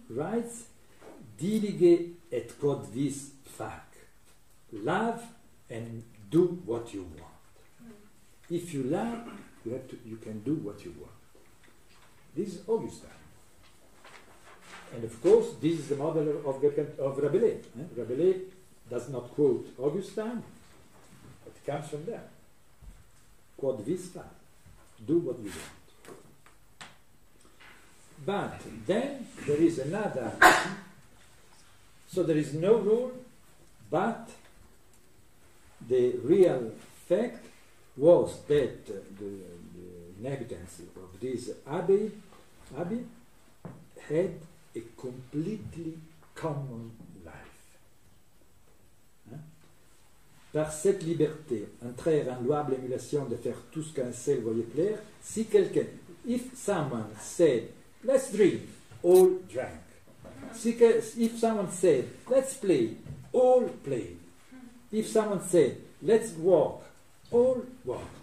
writes, dilige et quod vis fac. Love and do what you want. If you love, you can do what you want. This is Augustine. And of course, this is the model of Rabelais. Rabelais does not quote Augustine, but it comes from there. Quod vis fac. Do what you want. But then there is another. So there is no rule, but the real fact was that the inhabitants of this abbey had a completely common life. Par cette liberté, un très louable émulation de faire tout ce qu'un seul voyait plaire, si quelqu'un, if someone said, let's drink, all drank. If someone said, let's play, all played. If someone said, let's walk, all walked.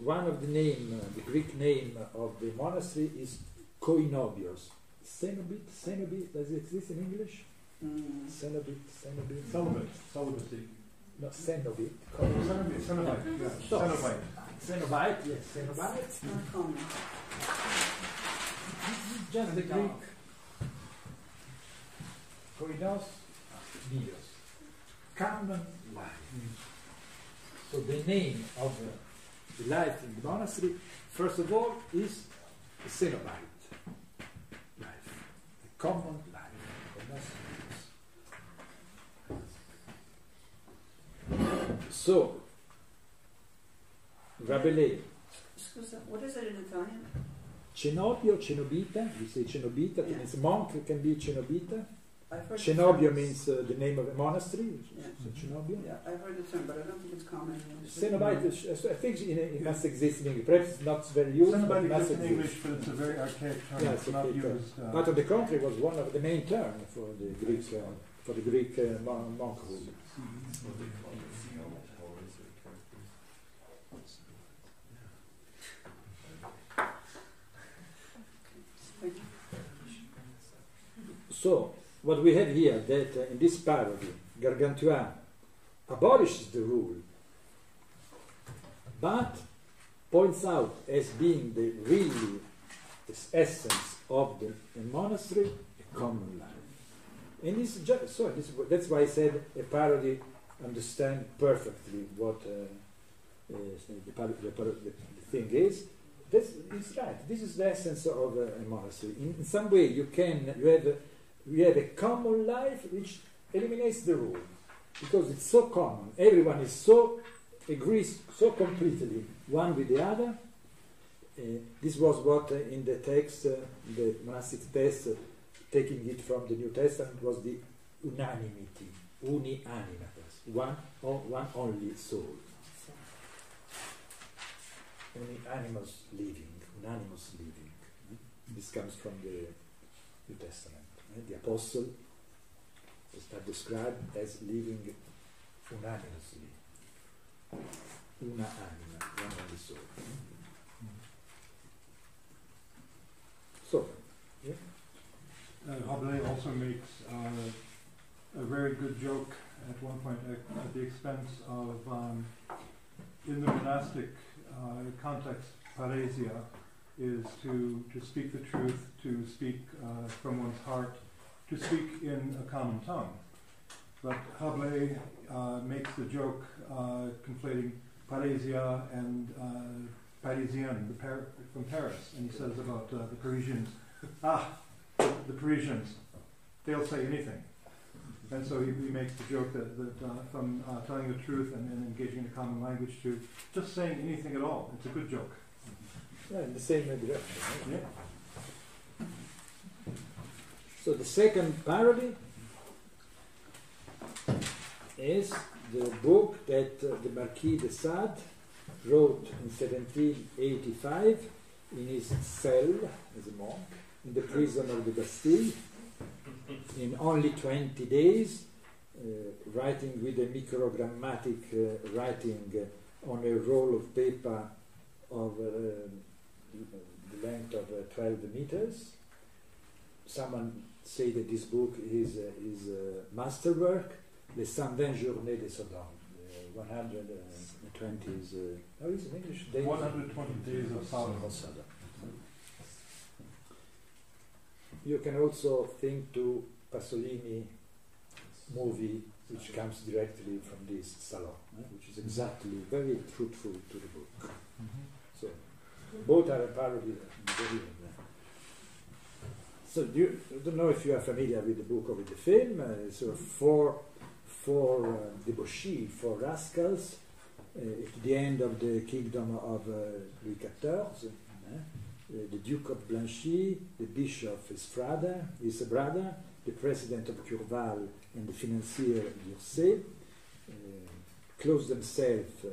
One of the Greek name of the monastery is Koinobios. Cenobit, does it exist in English? Cenobit. Celibacy. No, Cenobit. Cenobite. Cenobite, yes, Cenobite. Just the Greek. Koinos, bios. Common life. So the name of the life in the monastery, first of all, is the Cenobite life. The common life. So, Rabelais. Scusa, what is it in Italian? Cenobio, cenobita. We say cenobita. Yeah. Means monk can be cenobita. I've heard Cenobio means the name of a monastery. Yeah. So Cenobio. Yeah, I've heard the term, but I don't think it's common in English. Cenobite, I think it must exist in English. Perhaps it's not very used. Cenobite It must exists in exist. English, but it's a very archaic term. Yeah, it's not used. But on the contrary, was one of the main terms for the Greek monkhood. So, what we have here, that in this parody, Gargantua abolishes the rule, but points out as being the really the essence of the monastery, a common life. And this just, so that's why I said a parody understands perfectly what the thing is. That's right. This is the essence of a monastery. In some way, you have a common life which eliminates the rule, because it's so common. Everyone is so agrees so completely one with the other. This was what in the text, the monastic text, taking it from the New Testament, was the unanimity, uni animatas, one only soul, unanimous living. This comes from the New Testament. The apostle are described as living unanimously, una anima, one only soul. So, yeah. Rabelais also makes a very good joke at one point at the expense of, in the monastic context, paresia is to speak the truth, to speak from one's heart, to speak in a common tongue. But Rabelais makes the joke conflating paresia and Parisien, from Paris, and he says about the Parisians, the Parisians, they'll say anything. And so he makes the joke that from telling the truth and engaging in a common language to just saying anything at all, it's a good joke. Yeah, in the same direction. Right? Yeah. So the second parody is the book that the Marquis de Sade wrote in 1785 in his cell as a monk in the prison of the Bastille in only 20 days, writing with a microgrammatic writing on a roll of paper of the length of 12 meters. Someone say that this book is a masterwork. Les 120 journées de Sodome. 120 is how is it in English? Days 120 days of Sodom. You can also think to Pasolini movie, which comes directly from this salon, which is exactly very truthful to the book. So both are a parody of Derrida. So I don't know if you are familiar with the book or with the film. So four debauchees, four rascals at the end of the kingdom of Louis XIV. The Duke of Blanchy, the Bishop, his brother, the President of Curval, and the financier D'Ursay, closed themselves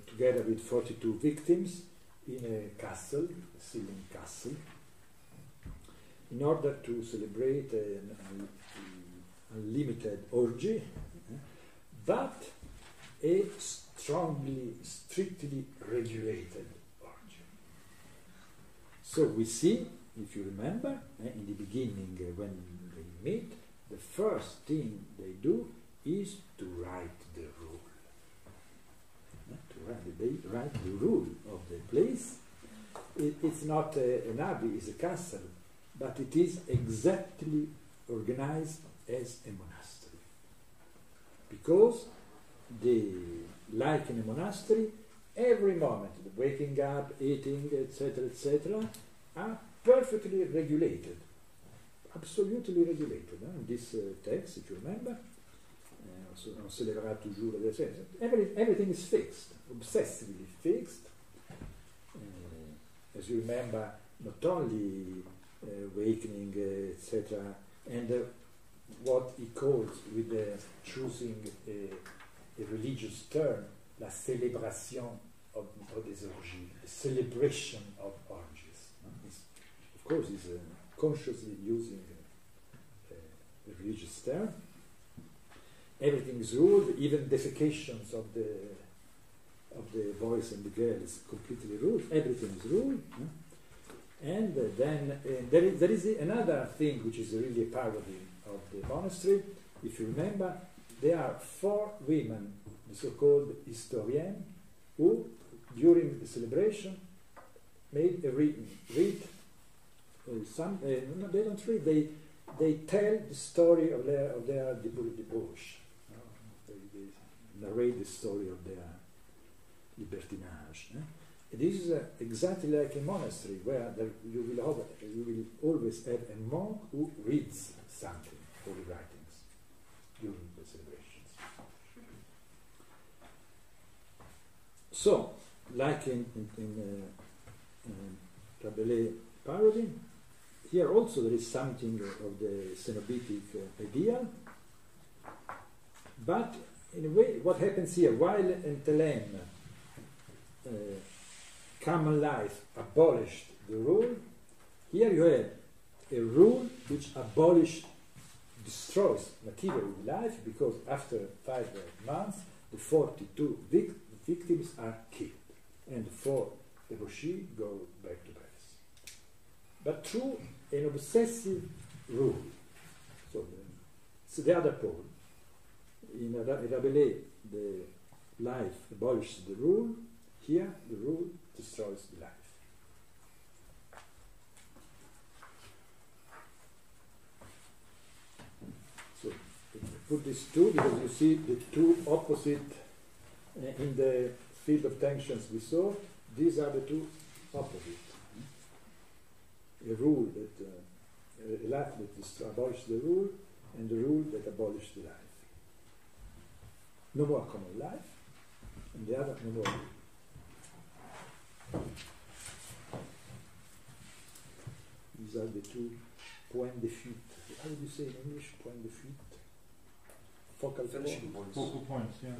together with 42 victims in a castle, a ceiling castle, in order to celebrate an unlimited orgy, but a strictly regulated orgy. So we see, if you remember, in the beginning when they meet, the first thing they do is to write the rule. They write the rule of the place. It's not an abbey, it's a castle, but it is exactly organized as a monastery. Because like in a monastery, every moment, waking up, eating, etc., are perfectly regulated, absolutely regulated. In this text, if you remember, on se lèvera toujours, everything is fixed, obsessively fixed. As you remember, not only awakening, etc., and what he calls, with choosing a religious term, la célébration of des orgies, the celebration of orgies. Of course, he's consciously using a religious term. Everything is ruled, even defecations of the boys and the girls is completely ruled. Everything is ruled. And then there is another thing which is really a parody of the monastery. If you remember, there are 4 women, the so-called historiennes, who, during the celebration, made a read. No, they don't read. They tell the story of their debauch. They narrate the story of their libertinage. This is exactly like a monastery, where you will always have a monk who reads something, holy writings, during the celebrations. So, like in Rabelais' parody, here also there is something of the cenobitic ideal, but in a way, what happens here, while in Theleme, common life abolished the rule, here you have a rule which destroys material life, because after 5 months the 42 victims are killed and 4 debauchees go back to Paris. But through an obsessive rule. So the other pole. In Rabelais, the life abolishes the rule. Here, the rule destroys the life. So, put these two, because you see the two opposite in the field of tensions we saw. These are the two opposites. A rule that a life that abolishes the rule, and the rule that abolishes the life. No more common life, and the other no more rule. These are the two points de fuite. How do you say in English? Point de fuite? Focal Vanishing points. Focal points, yeah.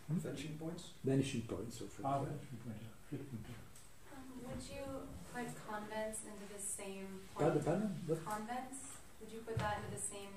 Vanishing points? Vanishing points. Vanishing points. Would you put convents into the same Pardon? What? Convents? Would you put that into the same